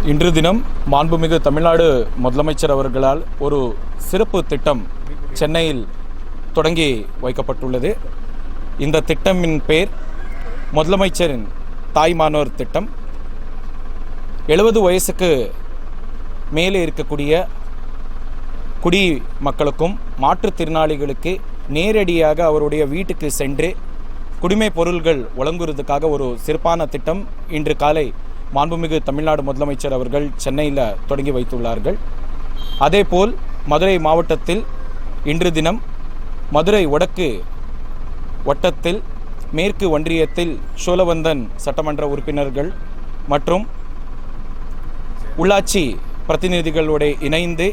இன்று தினம் மாண்புமிகு தமிழ்நாடு முதலமைச்சர் அவர்களால் ஒரு சிறப்பு திட்டம் சென்னையில் தொடங்கி வைக்கப்பட்டுள்ளது. இந்த திட்டமின் பேர் முதலமைச்சரின் தாய்மானோர் திட்டம். 70 வயசுக்கு மேலே இருக்கக்கூடிய குடிமக்களுக்கும் மாற்றுத்திறனாளிகளுக்கு நேரடியாக அவருடைய வீட்டுக்கு சென்று குடிமை பொருள்கள் வழங்குவதற்காக ஒரு சிறப்பான திட்டம் இன்று காலை மாண்புமிகு தமிழ்நாடு முதலமைச்சர் அவர்கள் சென்னையில் தொடங்கி வைத்துள்ளார்கள். அதேபோல் மதுரை மாவட்டத்தில் இன்று தினம் மதுரை வடக்கு வட்டத்தில் மேற்கு ஒன்றியத்தில் சோழவந்தன் சட்டமன்ற உறுப்பினர்கள் மற்றும் உள்ளாட்சி பிரதிநிதிகளோடு இணைந்து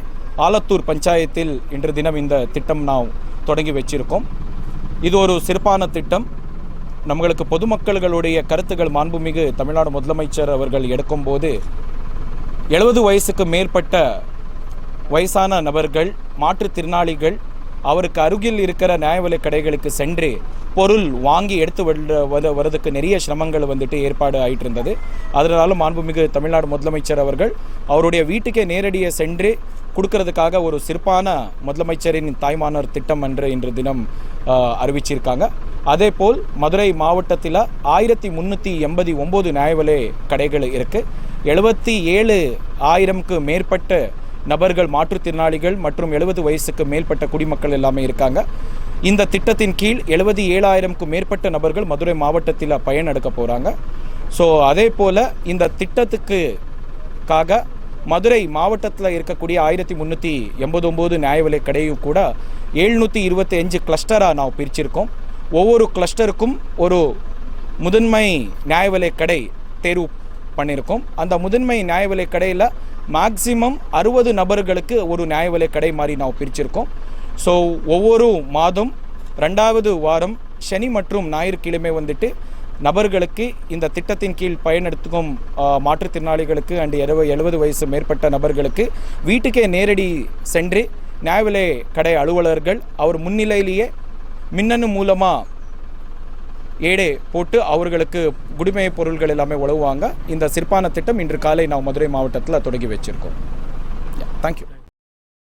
ஆலத்தூர் பஞ்சாயத்தில் இன்று தினம் இந்த திட்டம் நாம் தொடங்கி வச்சிருக்கோம். இது ஒரு சிறப்பான திட்டம். நம்மளுக்கு பொதுமக்களுடைய கருத்துக்கள் மாண்புமிகு தமிழ்நாடு முதலமைச்சர் அவர்கள் எடுக்கும்போது 70 வயசுக்கு மேற்பட்ட வயசான நபர்கள் மாற்றுத்திறனாளிகள் அவருக்கு அருகில் இருக்கிற நியாய விலைக் கடைகளுக்கு சென்று பொருள் வாங்கி எடுத்து வரதுக்கு நிறைய சிரமங்கள் ஏற்பாடு ஆகிட்டு இருந்தது. அதனால மாண்புமிகு தமிழ்நாடு முதலமைச்சர் அவர்கள் அவருடைய வீட்டுக்கே நேரடியாக சென்று கொடுக்கறதுக்காக ஒரு சிறப்பான முதலமைச்சரின் தாய்மானோர் திட்டம் என்று இன்று தினம் அறிவிச்சிருக்காங்க. அதே போல் மதுரை மாவட்டத்தில் 1389 நியாய விலை கடைகள் இருக்குது. 77,000க்கு மேற்பட்ட நபர்கள் மாற்றுத்திறனாளிகள் மற்றும் 70 வயசுக்கு மேற்பட்ட குடிமக்கள் எல்லாமே இருக்காங்க. இந்த திட்டத்தின் கீழ் 77,000க்கு மேற்பட்ட நபர்கள் மதுரை மாவட்டத்தில் பயனெடுக்க போகிறாங்க. ஸோ அதே போல் இந்த திட்டத்துக்காக மதுரை மாவட்டத்தில் இருக்கக்கூடிய 1389 நியாய விலை கடையும் கூட 725 கிளஸ்டராக நாம் பிரிச்சிருக்கோம். ஒவ்வொரு கிளஸ்டருக்கும் ஒரு முதன்மை நியாய விலை கடை தேர்வு பண்ணியிருக்கோம். அந்த முதன்மை நியாய விலை கடையில் மேக்சிமம் 60 நபர்களுக்கு ஒரு நியாய விலை கடை மாதிரி நாம் பிரிச்சிருக்கோம். ஸோ ஒவ்வொரு மாதம் 2வது வாரம் சனி மற்றும் ஞாயிற்றுக்கிழமை நபர்களுக்கு இந்த திட்டத்தின் கீழ் பயனெடுத்துக்கும் மாற்றுத்திறனாளிகளுக்கு அண்ட் 70 வயசு மேற்பட்ட நபர்களுக்கு வீட்டுக்கே நேரடி சென்று நியாய விலை கடை அலுவலர்கள் அவர் முன்னிலையிலேயே மின்னணு மூலமாக ஏடே போட்டு அவர்களுக்கு குடிமை பொருள்கள் எல்லாமே உழவுவாங்க. இந்த சிறப்பான திட்டம் இன்று காலை நாம் மதுரை மாவட்டத்தில் தொடங்கி வச்சிருக்கோம். தேங்க்யூ.